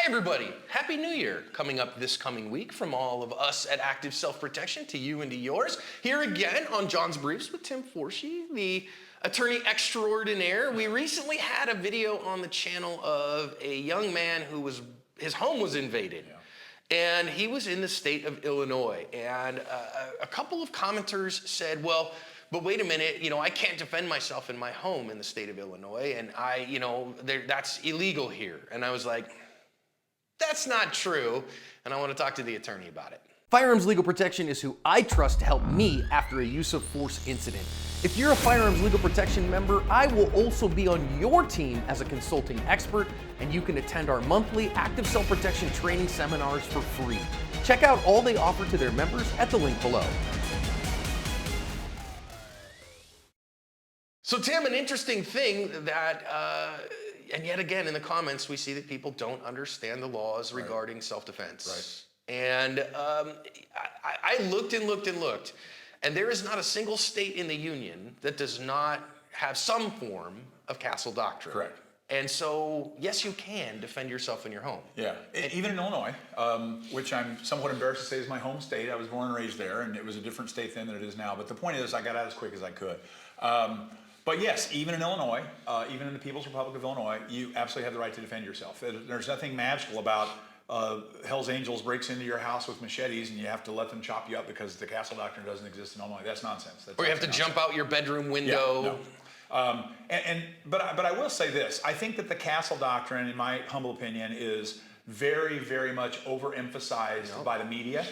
everybody, Happy New Year coming up this coming week from all of us at Active Self-Protection to you and to yours. Here again on John's Briefs with Tim Forshee, the attorney extraordinaire. We recently had a video on the channel of a young man his home was invaded. And he was in the state of Illinois. And a couple of commenters said, well, but wait a minute, I can't defend myself in my home in the state of Illinois, and that's illegal here. And I was like, that's not true, and I want to talk to the attorney about it. Firearms Legal Protection is who I trust to help me after a use of force incident. If you're a Firearms Legal Protection member, I will also be on your team as a consulting expert, and you can attend our monthly Active Self-Protection training seminars for free. Check out all they offer to their members at the link below. So Tim, an interesting thing that, and yet again in the comments, we see that people don't understand the laws regarding self-defense. Right. And I looked and looked and looked, and there is not a single state in the union that does not have some form of Castle Doctrine. Correct. And so, yes, you can defend yourself in your home. Yeah, even in Illinois, which I'm somewhat embarrassed to say is my home state. I was born and raised there, and it was a different state then than it is now. But the point is, I got out as quick as I could. But yes, even in Illinois, even in the People's Republic of Illinois, you absolutely have the right to defend yourself. There's nothing magical about Hell's Angels breaks into your house with machetes and you have to let them chop you up because the Castle Doctrine doesn't exist in Illinois. That's nonsense. Or you have to jump out your bedroom window. Yeah, no. But I will say this. I think that the Castle Doctrine, in my humble opinion, is very, very much overemphasized by the media.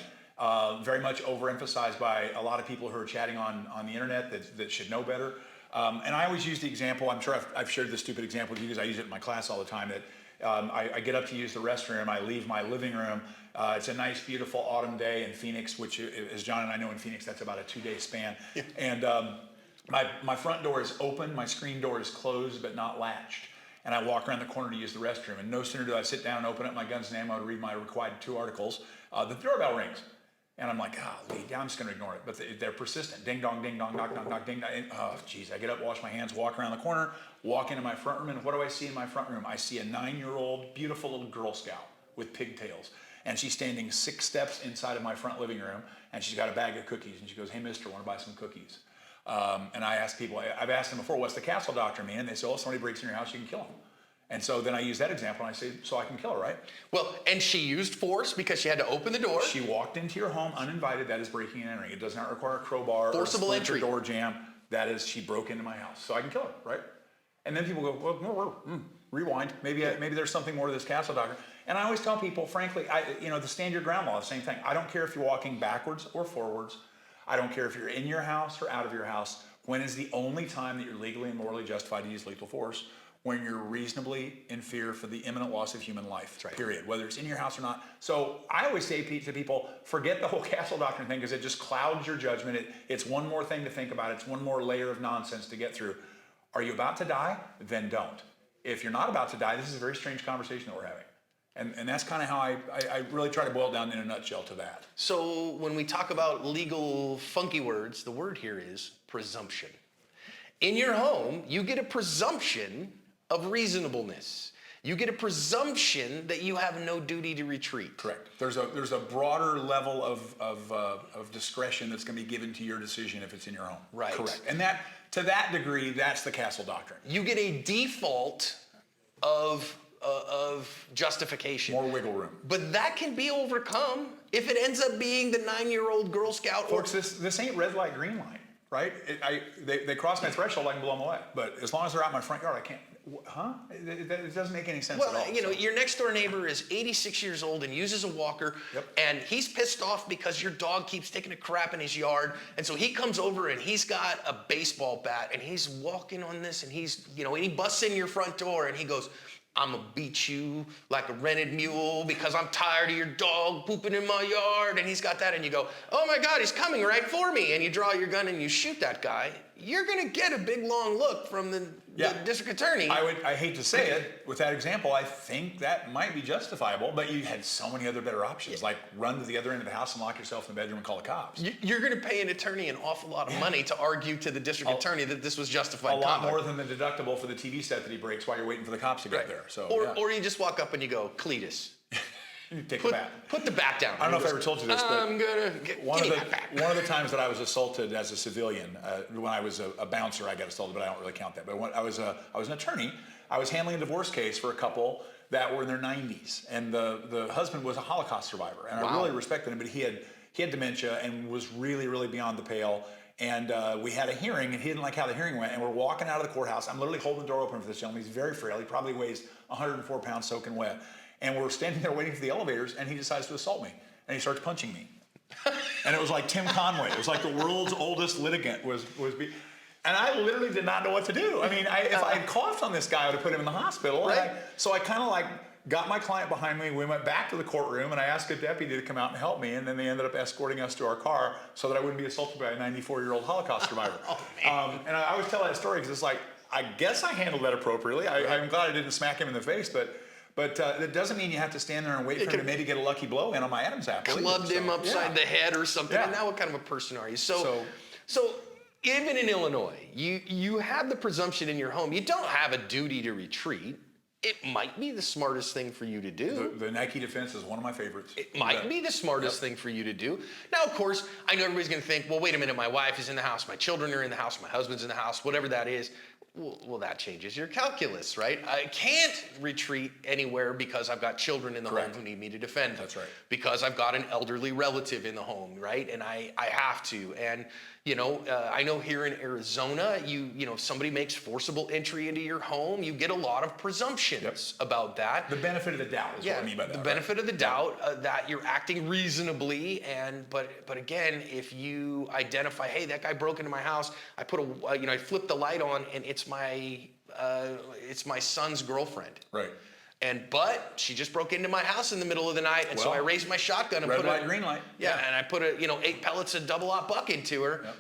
Very much overemphasized by a lot of people who are chatting on the internet that should know better. And I always use the example, I'm sure I've shared this stupid example with you because I use it in my class all the time, that I get up to use the restroom, I leave my living room. It's a nice, beautiful autumn day in Phoenix, which, as John and I know in Phoenix, that's about a 2-day span. Yeah. And my front door is open, my screen door is closed but not latched. And I walk around the corner to use the restroom. And no sooner do I sit down and open up my gun's name, I would read my required 2 articles, the doorbell rings. And I'm like, golly, I'm just going to ignore it. But they're persistent. Ding dong, knock, knock, knock, ding dong. Oh, geez. I get up, wash my hands, walk around the corner, walk into my front room. And what do I see in my front room? I see a 9-year-old, beautiful little Girl Scout with pigtails. And she's standing 6 steps inside of my front living room. And she's got a bag of cookies. And she goes, hey, mister, want to buy some cookies? And I ask people, I've asked them before, what's the Castle Doctrine mean? And they say, oh, if somebody breaks in your house, you can kill them. And so then I use that example and I say, so I can kill her, right? Well, and she used force because she had to open the door. She walked into your home uninvited. That is breaking and entering. It does not require a crowbar forcible or a entry door jam. That is, she broke into my house. So I can kill her, right? And then people go, well, no, rewind. Maybe there's something more to this Castle Doctrine. And I always tell people, frankly, the stand your ground law, the same thing. I don't care if you're walking backwards or forwards. I don't care if you're in your house or out of your house. When is the only time that you're legally and morally justified to use lethal force? When you're reasonably in fear for the imminent loss of human life, period, whether it's in your house or not. So I always say to people, forget the whole Castle Doctrine thing because it just clouds your judgment. It's one more thing to think about. It's one more layer of nonsense to get through. Are you about to die? Then don't. If you're not about to die, this is a very strange conversation that we're having. And that's kind of how I really try to boil it down in a nutshell to that. So when we talk about legal funky words, the word here is presumption. In your home, you get a presumption of reasonableness. You get a presumption that you have no duty to retreat. Correct. There's a broader level of discretion that's going to be given to your decision if it's in your home. Right. Correct. And that, to that degree, that's the Castle Doctrine. You get a default of justification. More wiggle room. But that can be overcome if it ends up being the 9-year-old Girl Scout. Folks, this ain't red light, green light, right? They cross my threshold, I can blow them away. But as long as they're out in my front yard, I can't. Huh? It doesn't make any sense at all. Well, your next door neighbor is 86 years old and uses a walker, and he's pissed off because your dog keeps taking a crap in his yard, and so he comes over and he's got a baseball bat and he's walking on this and and he busts in your front door and he goes, I'm gonna beat you like a rented mule because I'm tired of your dog pooping in my yard. And he's got that, and you go, oh my God, he's coming right for me. And you draw your gun and you shoot that guy. You're gonna get a big long look from the district attorney. I hate to say it, with that example, I think that might be justifiable, but you had so many other better options, like run to the other end of the house and lock yourself in the bedroom and call the cops. You're gonna pay an attorney an awful lot of money to argue to the district attorney that this was justified conduct. A lot conduct. more than the deductible for the TV set that he breaks while you're waiting for the cops to get there. So, or you just walk up and you go, Cletus, You take the bat. Put the bat down. I don't know if I ever told you this, but I'm gonna give one me of that bat. the times that I was assaulted as a civilian, when I was a bouncer, I got assaulted, but I don't really count that. But when I was an attorney, I was handling a divorce case for a couple that were in their 90s, and the husband was a Holocaust survivor, and I really respected him, but he had dementia and was really, really beyond the pale. And we had a hearing, and he didn't like how the hearing went. And we're walking out of the courthouse. I'm literally holding the door open for this gentleman. He's very frail. He probably weighs 104 pounds soaking wet. And we're standing there waiting for the elevators, and he decides to assault me. And he starts punching me. And it was like Tim Conway. It was like the world's oldest litigant and I literally did not know what to do. I mean, if I had coughed on this guy, I would have put him in the hospital. Right. So I kind of like got my client behind me. We went back to the courtroom, and I asked a deputy to come out and help me. And then they ended up escorting us to our car so that I wouldn't be assaulted by a 94-year-old Holocaust survivor. And I always tell that story because it's like, I guess I handled that appropriately. I'm glad I didn't smack him in the face, but it doesn't mean you have to stand there and wait for him to maybe get a lucky blow in on my Adam's apple. Clubbed him upside the head or something. Yeah. And now what kind of a person are you? So even in Illinois, you have the presumption in your home. You don't have a duty to retreat. It might be the smartest thing for you to do. The Nike defense is one of my favorites. It might be the smartest thing for you to do. Now, of course, I know everybody's going to think, well, wait a minute, my wife is in the house, my children are in the house, my husband's in the house, whatever that is. Well, that changes your calculus, right? I can't retreat anywhere because I've got children in the home who need me to defend. That's right. Because I've got an elderly relative in the home, right? And I have to. And, I know here in Arizona, if somebody makes forcible entry into your home, you get a lot of presumptions about that. The benefit of the doubt is what I mean by that. The benefit of the doubt that you're acting reasonably, but again, if you identify, hey, that guy broke into my house, I put I flipped the light on, and it's my son's girlfriend. Right. But she just broke into my house in the middle of the night, and so I raised my shotgun and red light, green light. Yeah, and I put 8 pellets of double-aught buck into her. Yep.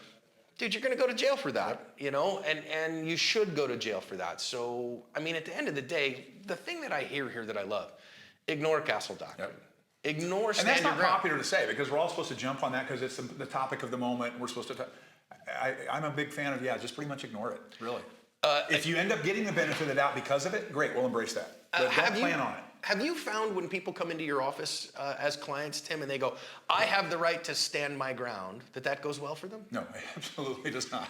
Dude, you're going to go to jail for that, and you should go to jail for that. So, I mean, at the end of the day, the thing that I hear here that I love, ignore Castle Doctrine. Yep. Ignore stand And that's your not ground. popular to say because we're all supposed to jump on that because it's the topic of the moment. We're supposed to. I'm a big fan of just pretty much ignore it. Really. If you end up getting the benefit of the doubt because of it, great. We'll embrace that. But don't plan on it. Have you found when people come into your office as clients, Tim, and they go, I have the right to stand my ground, that goes well for them? No, it absolutely does not.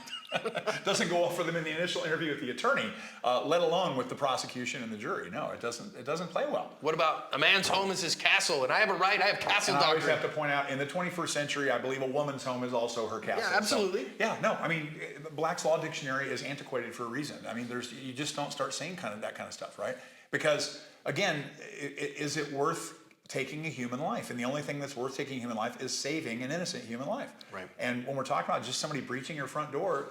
Doesn't go well for them in the initial interview with the attorney, let alone with the prosecution and the jury. No, it doesn't play well. What about a man's home is his castle, and I have a right, I have Castle And I Doctrine. always have to point out, in the 21st century, I believe a woman's home is also her castle. Yeah, absolutely. So, I mean, Black's Law Dictionary is antiquated for a reason. I mean, you just don't start saying that kind of stuff, right? Because, again, is it worth taking a human life? And the only thing that's worth taking a human life is saving an innocent human life. Right. And when we're talking about just somebody breaching your front door,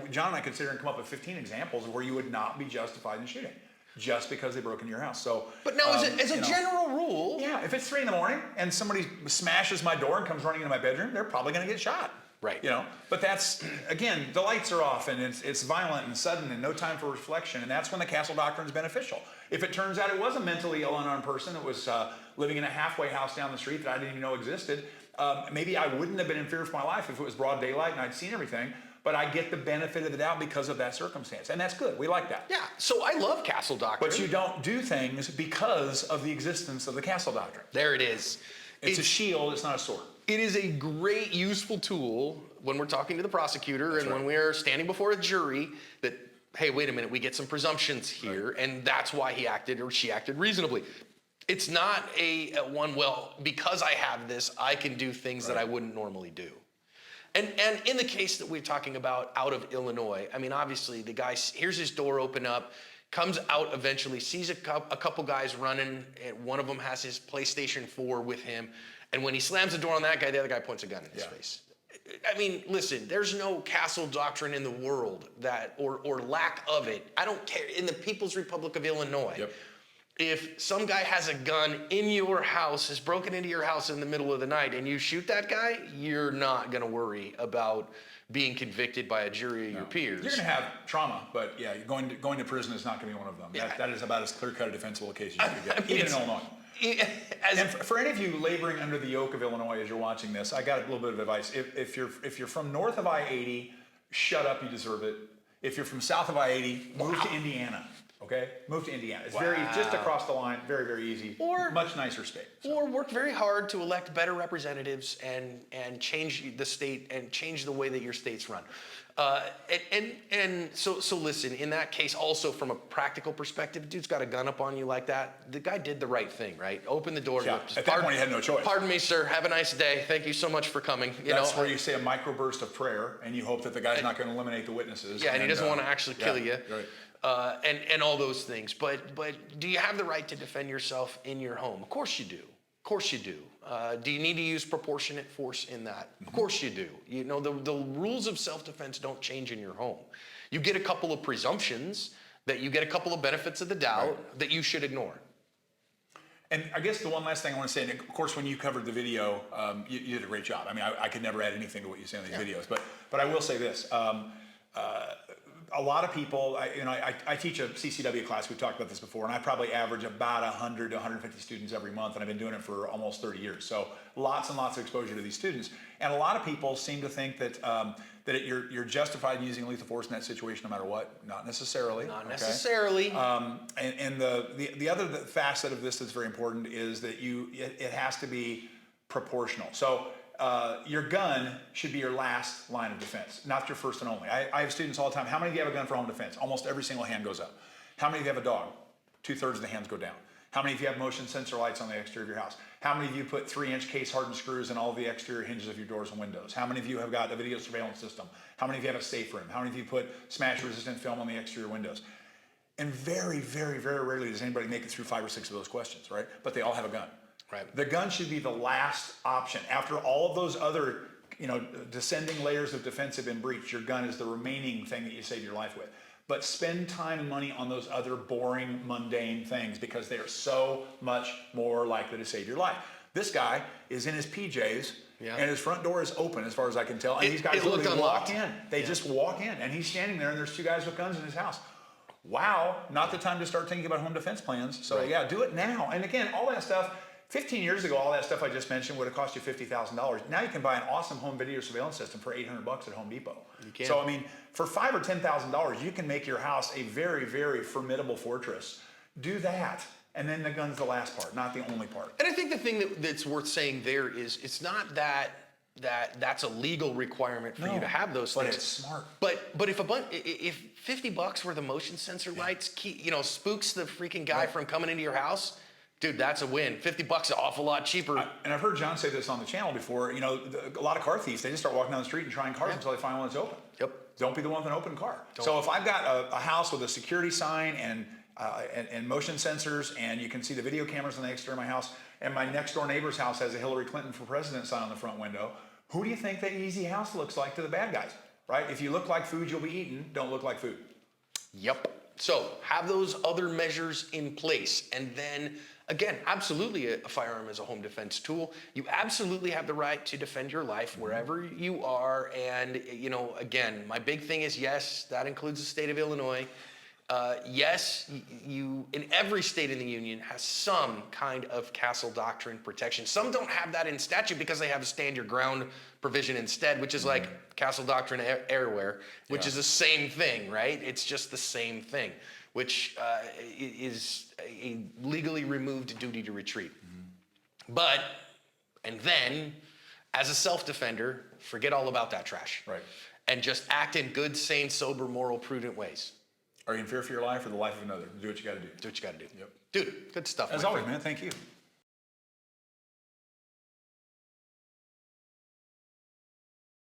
John and I could sit here and come up with 15 examples of where you would not be justified in shooting just because they broke into your house. So, but now, as a general rule, if it's 3 a.m. and somebody smashes my door and comes running into my bedroom, they're probably going to get shot. Right. But that's, again, the lights are off and it's violent and sudden and no time for reflection, and that's when the Castle Doctrine is beneficial. If it turns out it was a mentally ill unarmed person that was living in a halfway house down the street that I didn't even know existed, maybe I wouldn't have been in fear for my life if it was broad daylight and I'd seen everything, but I get the benefit of the doubt because of that circumstance, and that's good. We like that. Yeah, so I love Castle Doctrine. But you don't do things because of the existence of the Castle Doctrine. There it is. It's a shield, it's not a sword. It is a great, useful tool when we're talking to the prosecutor when we're standing before a jury that, hey, wait a minute, we get some presumptions here, and that's why he acted or she acted reasonably. It's not a one, because I have this, I can do things that I wouldn't normally do. And in the case that we're talking about out of Illinois, I mean, obviously the guy hears his door open up, comes out eventually, sees a couple guys running, and one of them has his PlayStation 4 with him. And when he slams the door on that guy, the other guy points a gun in his face. I mean, listen, there's no Castle Doctrine in the world or lack of it. I don't care. In the People's Republic of Illinois, if some guy has a gun in your house, has broken into your house in the middle of the night, and you shoot that guy, you're not going to worry about being convicted by a jury of your peers. You're going to have trauma, but going to prison is not going to be one of them. Yeah. That is about as clear-cut a defensible case as you could get, even in Illinois. And for any of you laboring under the yoke of Illinois as you're watching this, I got a little bit of advice. If you're from north of I-80, shut up, you deserve it. If you're from south of I-80, move to Indiana. Okay, move to Indiana. It's very just across the line, very, very easy. Or much nicer state. Or work very hard to elect better representatives and change the state and change the way that your state's run. So listen, in that case, also from a practical perspective, dude's got a gun up on you like that. The guy did the right thing, right? Open the door. Yeah. At that point, he had no choice. Pardon me, sir. Have a nice day. Thank you so much for coming. That's where you say a microburst of prayer, and you hope that the guy's not going to eliminate the witnesses. Yeah, and he doesn't want to actually kill you. Right. And all those things. But do you have the right to defend yourself in your home? Of course you do. Of course you do. Do you need to use proportionate force in that? Of course you do. You know, the rules of self-defense don't change in your home. You get a couple of presumptions, that you get a couple of benefits of the doubt that you should ignore. And I guess the one last thing I want to say, and of course, when you covered the video, you did a great job. I mean, I could never add anything to what you say on these videos, but I will say this. A lot of people, I teach a CCW class, we've talked about this before, and I probably average about 100 to 150 students every month, and I've been doing it for almost 30 years. So lots and lots of exposure to these students. And a lot of people seem to think that you're justified in using lethal force in that situation no matter what. Not necessarily. Not necessarily. And the other facet of this that's very important is that it has to be proportional. So your gun should be your last line of defense, not your first and only. I have students all the time. How many of you have a gun for home defense? Almost every single hand goes up. How many of you have a dog? 2/3 of the hands go down. How many of you have motion sensor lights on the exterior of your house? How many of you put 3-inch case hardened screws in all the exterior hinges of your doors and windows? How many of you have got a video surveillance system? How many of you have a safe room? How many of you put smash resistant film on the exterior windows? And very, very, very rarely does anybody make it through 5 or 6 of those questions, right? But they all have a gun. Right. The gun should be the last option. After all of those other, descending layers of defense have been breached, your gun is the remaining thing that you save your life with. But spend time and money on those other boring, mundane things because they are so much more likely to save your life. This guy is in his PJs and his front door is open as far as I can tell. And these guys literally walk in. They just walk in and he's standing there and there's 2 guys with guns in his house. Wow, not the time to start thinking about home defense plans. So yeah, do it now. And again, all that stuff, 15 years ago, all that stuff I just mentioned would have cost you $50,000. Now you can buy an awesome home video surveillance system for $800 at Home Depot. You can. So I mean, for $5,000 or $10,000, you can make your house a very, very formidable fortress. Do that, and then the gun's the last part, not the only part. And I think the thing that's worth saying there is it's not that's a legal requirement for you to have those things. But it's smart. But if $50 worth of motion sensor lights spooks the freaking guy from coming into your house, dude, that's a win. $50 is an awful lot cheaper. And I've heard John say this on the channel before. A lot of car thieves, they just start walking down the street and trying cars until they find one that's open. Yep. Don't be the one with an open car. So if I've got a house with a security sign and motion sensors, and you can see the video cameras on the exterior of my house, and my next door neighbor's house has a Hillary Clinton for president sign on the front window, who do you think that easy house looks like to the bad guys, right? If you look like food you'll be eating, don't look like food. Yep. So have those other measures in place, and then again, absolutely a firearm is a home defense tool. You absolutely have the right to defend your life wherever you are. And, again, my big thing is, yes, that includes the state of Illinois. Yes, you in every state in the union has some kind of Castle Doctrine protection. Some don't have that in statute because they have a stand your ground provision instead, which is like Castle Doctrine Airwear, which is the same thing, right? It's just the same thing, which is a legally removed duty to retreat. And then, as a self-defender, forget all about that trash. Right. And just act in good, sane, sober, moral, prudent ways. Are you in fear for your life or the life of another? Do what you got to do. Do what you got to do. Yep. Dude, good stuff. As always, man, thank you.